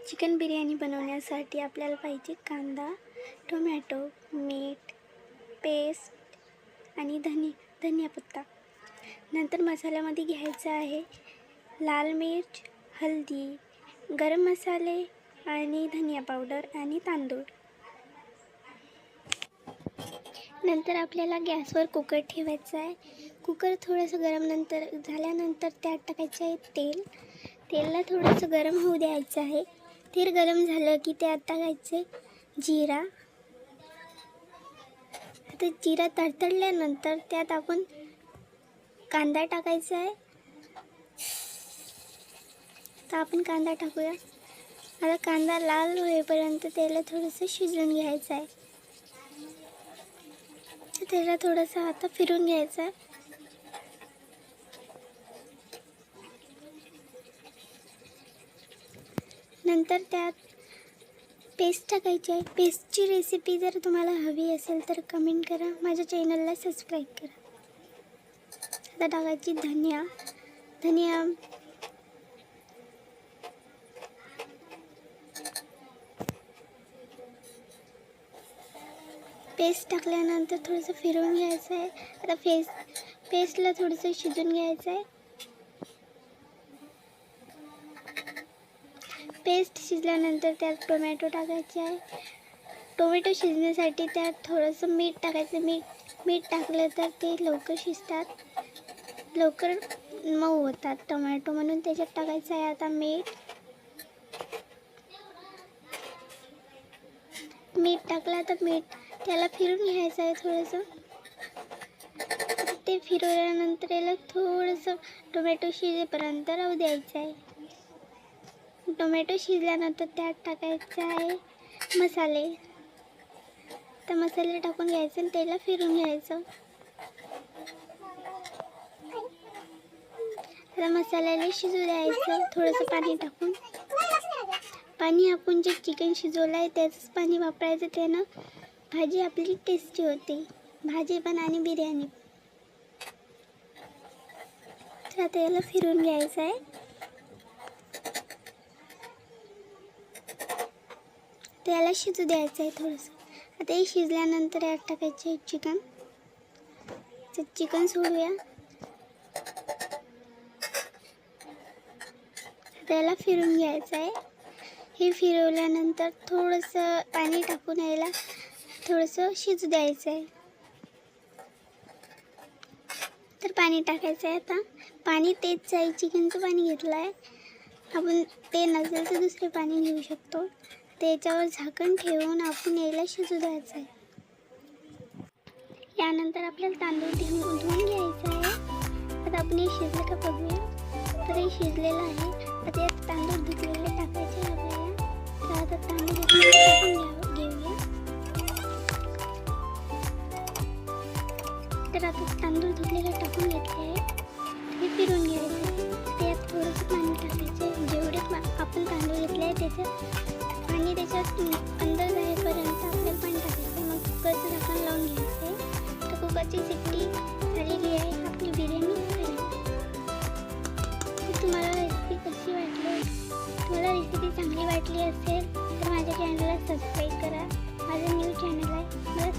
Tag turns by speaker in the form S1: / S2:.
S1: Chicken biryani बनवण्यासाठी आपल्याला पाहिजे कांदा, टोमॅटो, मीठ, पेस्ट आणि धनिया पत्ता. नंतर मसाल्यामध्ये घ्यायचं आहे लाल मिर्च, हळदी, गरम मसाले आणि धनिया पावडर आणि तांदूळ. नंतर आपल्याला गॅसवर कुकर ठेवायचा आहे. कुकर थोडंसं गरम झाल्यानंतर त्यात टाकायचं आहे तेल. तेलला थोडंसं गरम होऊ द्यायचं आहे. तेल गरम झालं की त्यात टाकायचे जिरा. आता जिरा तडतडल्यानंतर त्यात आपण कांदा टाकायचा आहे. तर आपण कांदा टाकूया. आता कांदा लाल होईपर्यंत त्याला थोडंसं शिजवून घ्यायचं आहे. त्याला थोडंसं आता फिरून घ्यायचं आहे. नंतर त्यात पेस्ट टाकायची आहे. पेस्टची रेसिपी जर तुम्हाला हवी असेल तर कमेंट करा. माझ्या चॅनलला सबस्क्राईब करा. आता टाकायची धनिया. पेस्ट टाकल्यानंतर थोडंसं फिरवून घ्यायचं आहे. आता पेस्टला थोडंसं शिजवून घ्यायचं आहे. पेस्ट शिजल्यानंतर त्यात टोमॅटो टाकायचे आहे. टोमॅटो शिजण्यासाठी त्यात थोडंसं मीठ टाकायचं. मीठ टाकलं तर ते लवकर शिजतात, लवकर मऊ होतात टोमॅटो, म्हणून त्याच्यात टाकायचं आहे आता मीठ टाकलं तर त्याला फिरून घ्यायचं आहे थोडंसं. ते फिरवल्यानंतर याला थोडंसं टोमॅटो शिजेपर्यंत राहू द्यायचं आहे. टोमॅटो शिजल्यानंतर त्यात टाकायचं आहे मसाले. तर मसाले टाकून घ्यायचे आणि त्याला फिरून घ्यायचं. आता मसाल्याला शिजू द्यायचं थोडंसं पाणी टाकून. पाणी आपण जे चिकन शिजवलं आहे त्याचंच पाणी वापरायचं. त्यानं भाजी आपली टेस्टी होते, भाजी पण आणि बिर्याणी. तर आता याला फिरून घ्यायचं आहे. त्याला शिजू द्यायचं आहे थोडंसं. आता हे शिजल्यानंतर यात टाकायचे आहे चिकन. तर चिकन सोडूया. त्याला फिरून घ्यायचं आहे. हे फिरवल्यानंतर थोडंसं पाणी टाकून यायला थोडंसं शिजू द्यायचं आहे. तर पाणी टाकायचं आहे. आता पाणी तेच आहे, चिकनचं पाणी घेतलं आहे आपण. ते नसेल तर दुसरे पाणी घेऊ शकतो. त्याच्यावर झाकण ठेवून आपण यायला शिजू द्यायचं आहे. यानंतर आपल्याला तांदूळ धुवून घ्यायचं आहे. आता आपण हे शिजलं का बघूया. तर हे शिजलेलं आहे. आता यात तांदूळ धुतलेले टाकायचे आपल्याला. तर आता तांदूळ टाकून घेऊया. तर आता तांदूळ धुतलेले टाकून घेतले आहे. हे फिरून घ्यायचं आहे. त्यात थोडंसं पाणी टाकायचं. जेवढे आपण तांदूळ घेतले आहे त्याच्यात अंदर जाईपर्यंत आपल्याला पाणी टाकायचं. मग कुकरचं झाकण लावून घ्यायचं आहे. तर कुकरची शिट्टी झालेली आहे. आपली बिर्याणी रेडी. तुम्हाला रेसिपी कशी वाटली? तुम्हाला रेसिपी चांगली वाटली असेल तर माझ्या चॅनलला सबस्क्राईब करा. माझं न्यू चॅनल आहे. मला